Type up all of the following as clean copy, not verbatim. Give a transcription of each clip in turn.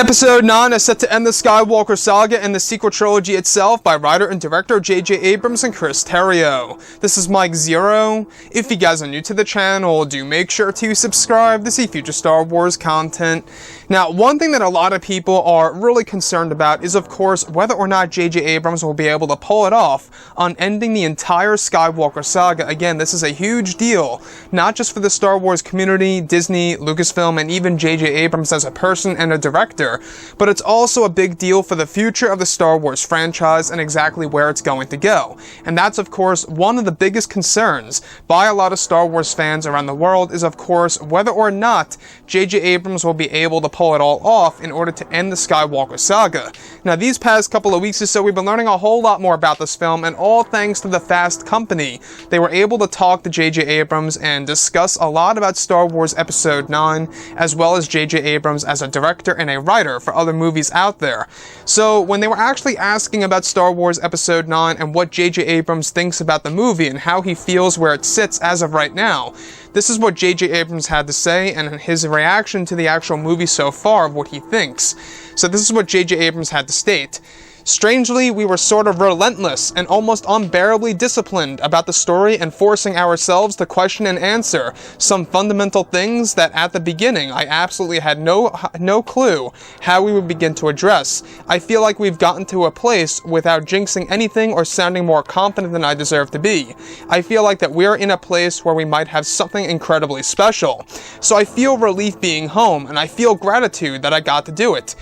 Episode 9 is set to end the Skywalker saga and the sequel trilogy itself by writer and director J.J. Abrams and Chris Terrio. This is Mike Zero. If you guys are new to the channel, do make sure to subscribe to see future Star Wars content. Now, one thing that a lot of people are really concerned about is, of course, whether or not J.J. Abrams will be able to pull it off on ending the entire Skywalker saga. Again, this is a huge deal, not just for the Star Wars community, Disney, Lucasfilm, and even J.J. Abrams as a person and a director. But it's also a big deal for the future of the Star Wars franchise and exactly where it's going to go. And that's, of course, one of the biggest concerns by a lot of Star Wars fans around the world is, of course, whether or not J.J. Abrams will be able to pull it all off in order to end the Skywalker saga. Now, these past couple of weeks or so, we've been learning a whole lot more about this film, and all thanks to the Fast Company. They were able to talk to J.J. Abrams and discuss a lot about Star Wars Episode 9, as well as J.J. Abrams as a director and a writer for other movies out there. So when they were actually asking about Star Wars Episode 9 and what J.J. Abrams thinks about the movie and how he feels where it sits as of right now, this is what J.J. Abrams had to say and his reaction to the actual movie so far of what he thinks. So this is what J.J. Abrams had to state. Strangely, we were sort of relentless and almost unbearably disciplined about the story and forcing ourselves to question and answer some fundamental things that at the beginning I absolutely had no clue how we would begin to address. I feel like we've gotten to a place without jinxing anything or sounding more confident than I deserve to be. I feel like that we're in a place where we might have something incredibly special. So I feel relief being home, and I feel gratitude that I got to do it.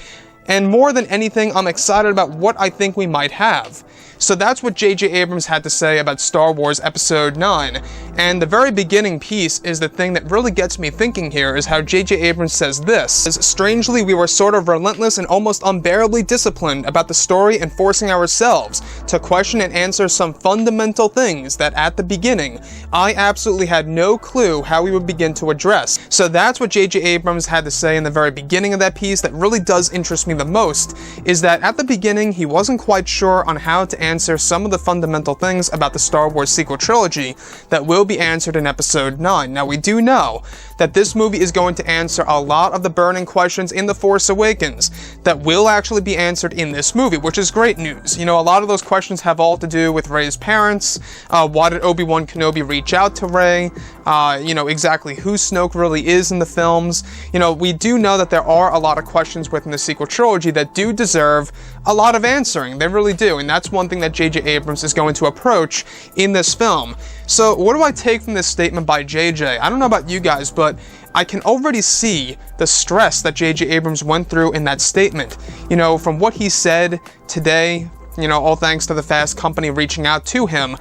And more than anything, I'm excited about what I think we might have. So that's what J.J. Abrams had to say about Star Wars Episode 9. And the very beginning piece is the thing that really gets me thinking here, is how J.J. Abrams says this. Strangely, we were sort of relentless and almost unbearably disciplined about the story and forcing ourselves to question and answer some fundamental things that at the beginning, I absolutely had no clue how we would begin to address. So that's what J.J. Abrams had to say in the very beginning of that piece that really does interest me the most, is that at the beginning, he wasn't quite sure on how to answer some of the fundamental things about the Star Wars sequel trilogy that will be answered in Episode 9. Now, we do know that this movie is going to answer a lot of the burning questions in The Force Awakens that will actually be answered in this movie, which is great news. You know, a lot of those questions have all to do with Rey's parents. Why did Obi-Wan Kenobi reach out to Rey? You know, exactly who Snoke really is in the films. You know, we do know that there are a lot of questions within the sequel trilogy that do deserve a lot of answering. They really do, and that's one thing that J.J. Abrams is going to approach in this film. So what do I take from this statement by J.J.? I don't know about you guys, but I can already see the stress that J.J. Abrams went through in that statement. You know, from what he said today, you know, all thanks to the Fast Company reaching out to him,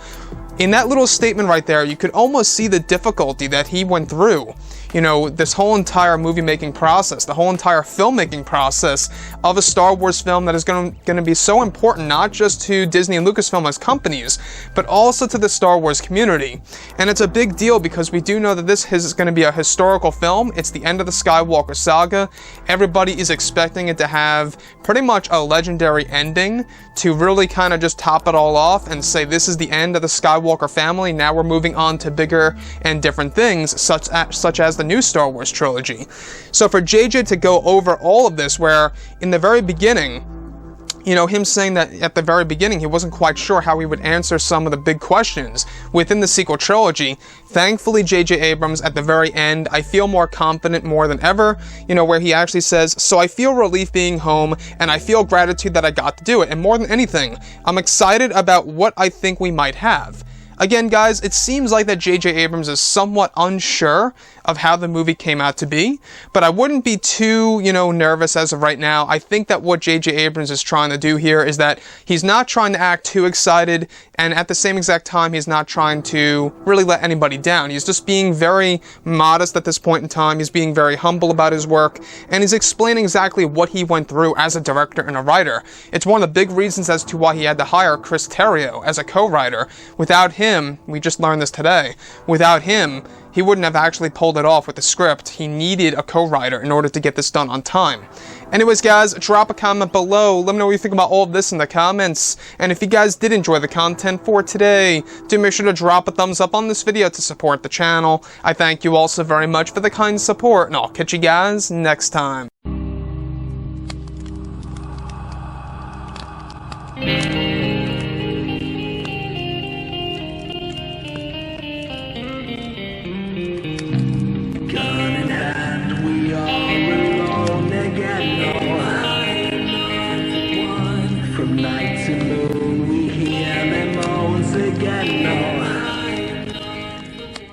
in that little statement right there, you could almost see the difficulty that he went through. You know, this whole entire movie-making process, the whole entire filmmaking process of a Star Wars film that is going to be so important, not just to Disney and Lucasfilm as companies, but also to the Star Wars community. And it's a big deal because we do know that this is going to be a historical film. It's the end of the Skywalker saga. Everybody is expecting it to have pretty much a legendary ending to really kind of just top it all off and say this is the end of the Skywalker family. Now we're moving on to bigger and different things, such as the new Star Wars trilogy. So for JJ to go over all of this, where in the very beginning, you know, him saying that at the very beginning he wasn't quite sure how he would answer some of the big questions within the sequel trilogy. Thankfully, J.J. Abrams, at the very end, I feel more confident more than ever, you know, where he actually says, so I feel relief being home, and I feel gratitude that I got to do it. And more than anything, I'm excited about what I think we might have. Again, guys, it seems like that J.J. Abrams is somewhat unsure of how the movie came out to be, but I wouldn't be too, you know, nervous as of right now. I think that what J.J. Abrams is trying to do here is that he's not trying to act too excited, and at the same exact time, he's not trying to really let anybody down. He's just being very modest at this point in time. He's being very humble about his work, and he's explaining exactly what he went through as a director and a writer. It's one of the big reasons as to why he had to hire Chris Terrio as a co-writer. Without him, we just learned this today, without him, he wouldn't have actually pulled it off with the script. He needed a co-writer in order to get this done on time. Anyways, guys, drop a comment below. Let me know what you think about all of this in the comments. And if you guys did enjoy the content for today, do make sure to drop a thumbs up on this video to support the channel. I thank you all so very much for the kind support, and I'll catch you guys next time.